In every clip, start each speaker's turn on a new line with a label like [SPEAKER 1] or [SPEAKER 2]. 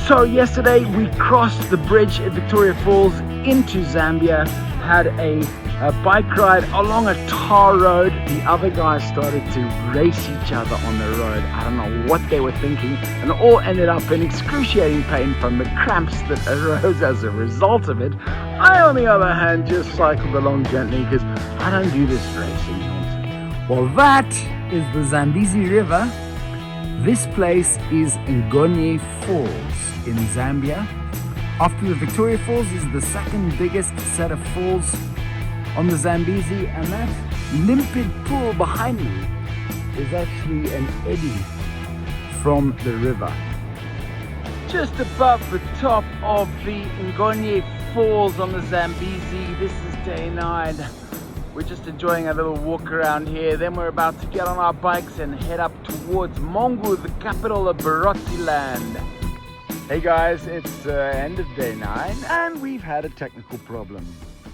[SPEAKER 1] So yesterday we crossed the bridge at Victoria Falls into Zambia, had a bike ride along a tar road. The other guys started to race each other on the road. I don't know what they were thinking, and all ended up in excruciating pain from the cramps that arose as a result of it. I, on the other hand, just cycled along gently because I don't do this racing nonsense. Well, that is the Zambezi River. This place is Ngonye Falls in Zambia. After the Victoria Falls is the second biggest set of falls on the Zambezi, and that limpid pool behind me is actually an eddy from the river. Just above the top of the Ngonye Falls on the Zambezi, this is day 9. We're just enjoying a little walk around here. Then we're about to get on our bikes and head up towards Mongu, the capital of Barotse land. Hey guys, it's end of day 9 and we've had a technical problem.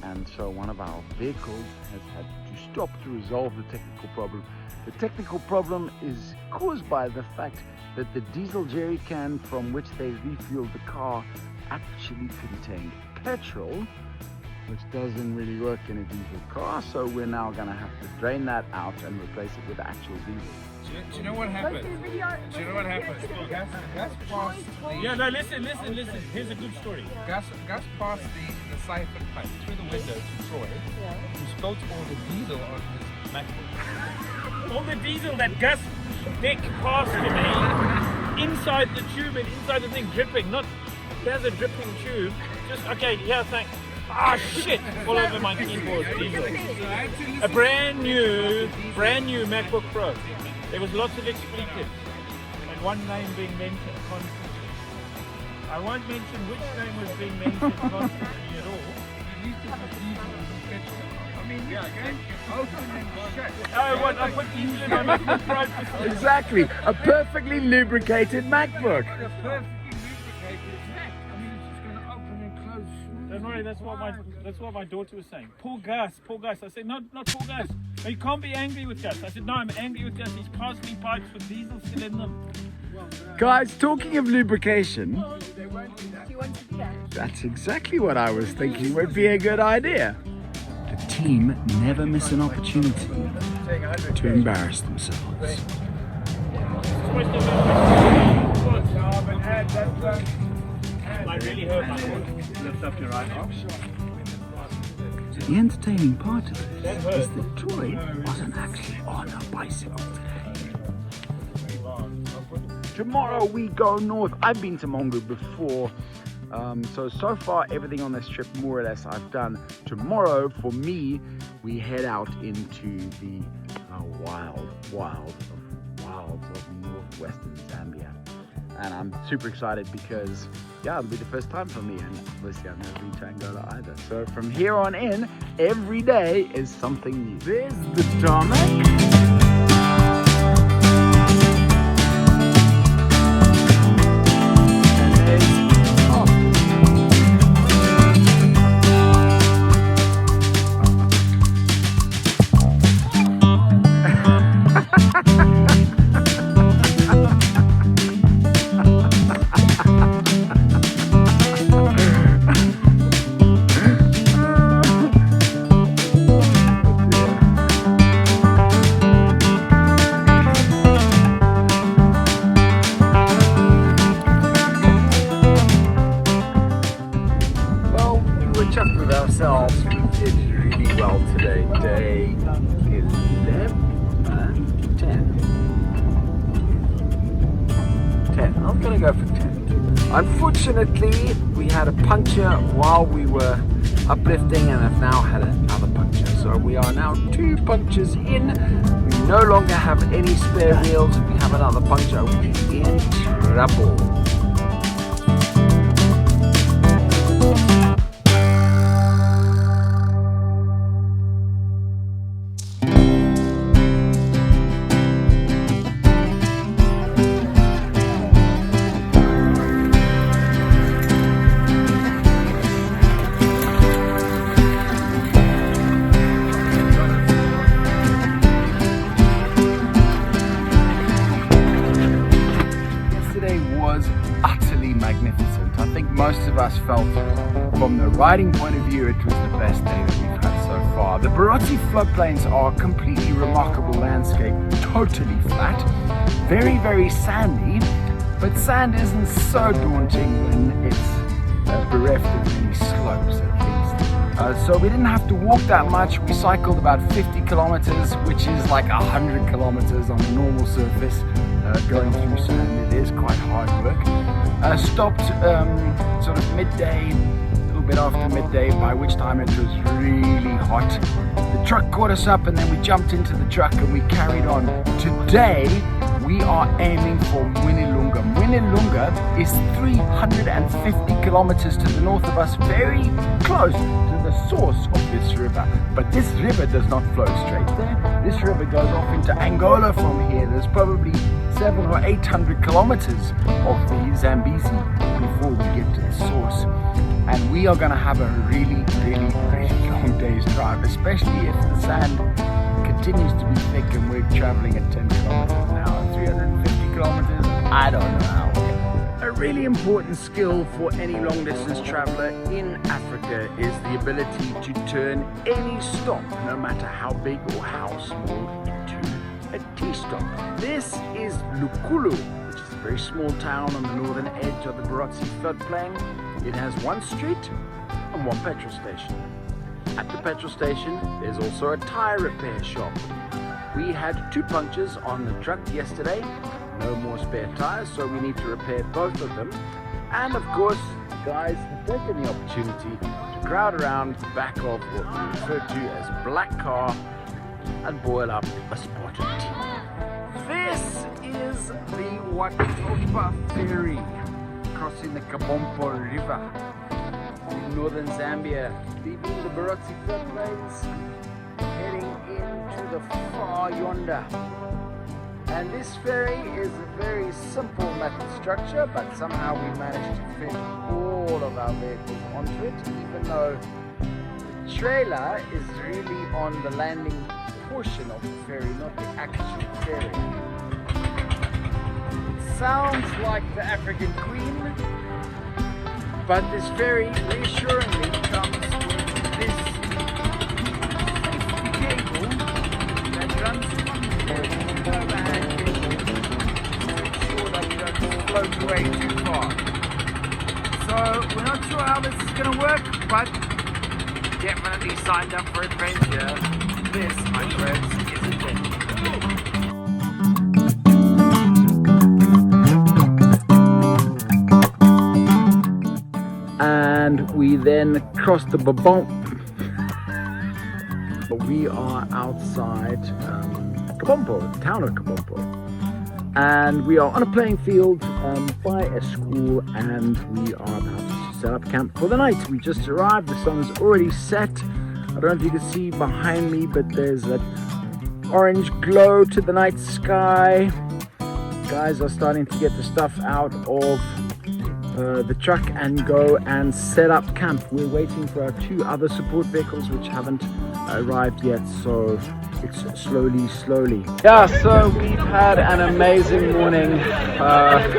[SPEAKER 1] And so one of our vehicles has had to stop to resolve the technical problem. The technical problem is caused by the fact that the diesel jerry can from which they refueled the car actually contained petrol, which doesn't really work in a diesel car, so we're now going to have to drain that out and replace it with actual diesel.
[SPEAKER 2] Do you know what happened? Do you know what happened? Gas passed the...
[SPEAKER 3] Yeah, no, listen. Here's a good story.
[SPEAKER 2] Gas passed the siphon pipe through the window to Troy, who spilt all the diesel on his MacBook.
[SPEAKER 3] All the diesel that Gus Dick passed to me, inside the tube and inside the thing, dripping. Not, there's a dripping tube. Just, okay, yeah, thanks. Ah, shit! All over my keyboard, diesel. A brand new MacBook Pro. There was lots of expletives, and one name being mentioned constantly. I won't mention which name was being mentioned constantly at all.
[SPEAKER 2] I mean, yeah, open and shut.
[SPEAKER 3] Oh, what? I put diesel in my MacBook Pro.
[SPEAKER 1] Exactly, a perfectly lubricated MacBook.
[SPEAKER 2] A perfectly lubricated Mac. I mean, it's just going to open and close.
[SPEAKER 3] Don't worry, that's what my daughter was saying. Poor Gus. I said, no, not poor Gus. No, you can't be angry with Gus. I said, no, I'm angry with Gus. He's constantly pipes with diesel still in them.
[SPEAKER 1] Guys, talking of lubrication, that's exactly what I was thinking would be a good idea. The team never miss an opportunity to embarrass themselves.
[SPEAKER 3] I really hurt my foot. Lift up your right arm.
[SPEAKER 1] The entertaining part of it is that Troy wasn't actually on a bicycle today. Tomorrow we go north. I've been to Mongu before, so far everything on this trip more or less I've done. Tomorrow for me we head out into the wilds of northwestern Zambia. And I'm super excited because, yeah, it'll be the first time for me, and obviously I've never been to Angola either. So from here on in, every day is something new. There's the tarmac. Ourselves, we did really well today. Day 10. I'm gonna go for 10. Unfortunately, we had a puncture while we were uplifting and have now had another puncture. So we are now 2 punctures in. We no longer have any spare wheels. If we have another puncture, we'll be in trouble. Was us felt from the riding point of view, it was the best day that we've had so far. The Barotse floodplains are a completely remarkable landscape, totally flat, very, very sandy, but sand isn't so daunting when it's bereft of any slopes at least. So we didn't have to walk that much. We cycled about 50 kilometers, which is like 100 kilometers on a normal surface. Going through sand, it is quite hard work. Stopped sort of midday, a little bit after midday, by which time it was really hot. The truck caught us up and then we jumped into the truck and we carried on. Today we are aiming for Mwinilunga. Mwinilunga is 350 kilometers to the north of us, very close to the source of this river. But this river does not flow straight there. This river goes off into Angola from here. There's probably 700 or 800 kilometers of the Zambezi before we get to the source. And we are going to have a really, really, really long day's drive, especially if the sand continues to be thick and we're traveling at 10 kilometers an hour, 350 kilometers, I don't know how. A really important skill for any long distance traveler in Africa is the ability to turn any stop, no matter how big or how small, into a T-stop. This is Lukulu, which is a very small town on the northern edge of the Barotse floodplain. It has one street and one petrol station. At the petrol station, there's also a tire repair shop. We had 2 punctures on the truck yesterday, no more spare tires, so we need to repair both of them. And of course, guys have taken the opportunity to crowd around the back of what we refer to as Black Car and boil up a spotted tea. This is the Watopa ferry crossing the Kabompo River in northern Zambia, leaving the Barotse floodplains, heading into the far yonder. And this ferry is a very simple metal structure, but somehow we managed to fit all of our vehicles onto it, even though the trailer is really on the landing portion of the ferry, not the actual ferry. It sounds like the African Queen, but this ferry reassuringly comes with this safety cable that runs under the overhand cable to make sure that you don't float away too far. So we're not sure how this is going to work, but definitely signed up for adventure. This, my friends, is adventure. And we then crossed the Babon. We are outside Kabompo, the town of Kabompo. And we are on a playing field by a school, and we are about to set up camp for the night. We just arrived, the sun is already set. I don't know if you can see behind me, but there's that orange glow to the night sky. Guys are starting to get the stuff out of the truck and go and set up camp. We're waiting for our 2 other support vehicles which haven't arrived yet, so it's slowly. Yeah, so we've had an amazing morning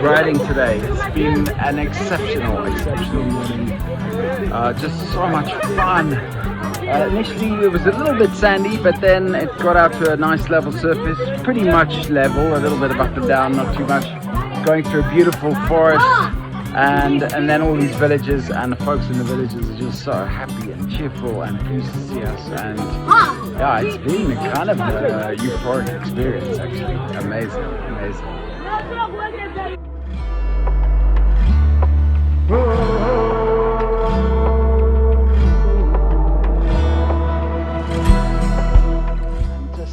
[SPEAKER 1] riding today. It's been an exceptional morning. Just so much fun. Initially it was a little bit sandy, but then it got out to a nice level surface, pretty much level, a little bit of up and down, not too much. Going through a beautiful forest, and then all these villages, and the folks in the villages are just so happy and cheerful and pleased to see us. And yeah, it's been a kind of a euphoric experience, actually. Amazing.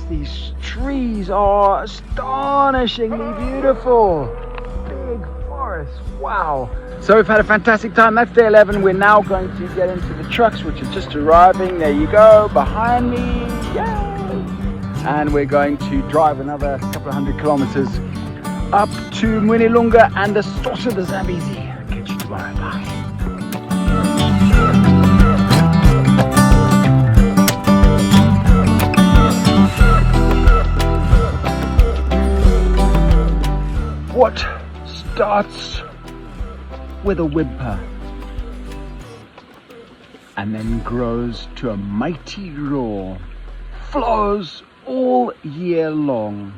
[SPEAKER 1] These trees are astonishingly beautiful. Big forest, wow. So we've had a fantastic time. That's day 11. We're now going to get into the trucks, which are just arriving. There you go, behind me. Yay! And we're going to drive another couple of 100 kilometers up to Mwinilunga and the source of the Zambezi. Catch you tomorrow. Bye. What starts with a whimper and then grows to a mighty roar, flows all year long,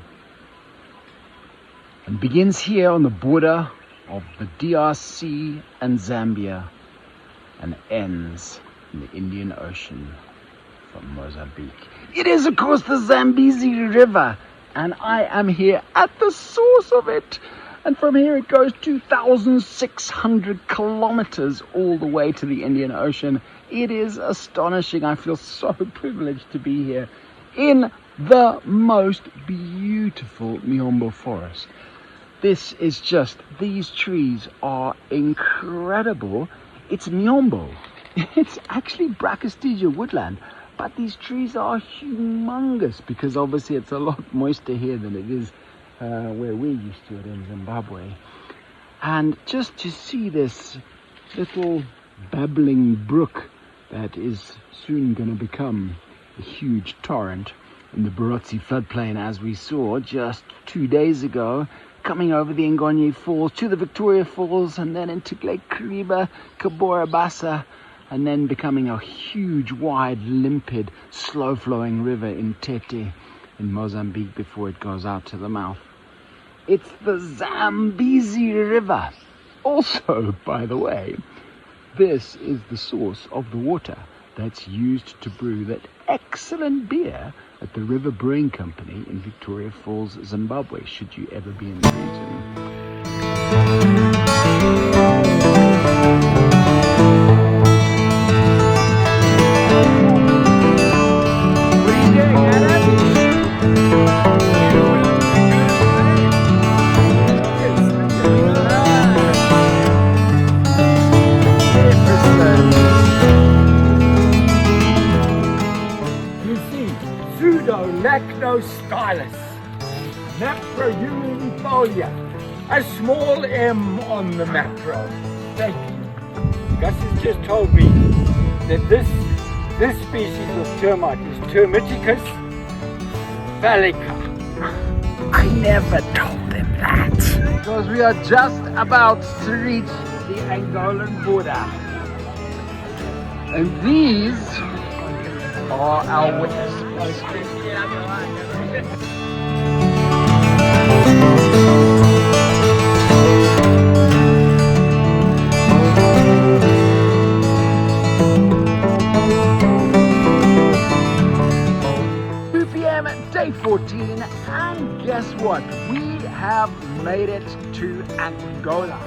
[SPEAKER 1] and begins here on the border of the DRC and Zambia, and ends in the Indian Ocean from Mozambique. It is, of course, the Zambezi River, and I am here at the source of it. And from here it goes 2,600 kilometers all the way to the Indian Ocean. It is astonishing. I feel so privileged to be here in the most beautiful Miombo forest. This is just, these trees are incredible. It's Miombo. It's actually Brachystegia woodland, but these trees are humongous because obviously it's a lot moister here than it is where we're used to it in Zimbabwe. And just to see this little babbling brook that is soon going to become a huge torrent in the Barotse floodplain, as we saw just 2 days ago, coming over the Ngonye Falls to the Victoria Falls and then into Lake Kariba, Kabora Bassa, and then becoming a huge, wide, limpid, slow-flowing river in Tete in Mozambique before it goes out to the mouth. It's the Zambezi River. Also, by the way, this is the source of the water that's used to brew that excellent beer at the River Brewing Company in Victoria Falls, Zimbabwe, should you ever be in the region.
[SPEAKER 4] Stylus, Macroeuphoria, a small M on the macro. Thank you. Gus has just told me that this species of termite is Termiticus phallica.
[SPEAKER 1] I never told him that. Because we are just about to reach the Angolan border. And these are our witnesses. Day 14, and guess what? We have made it to Angola.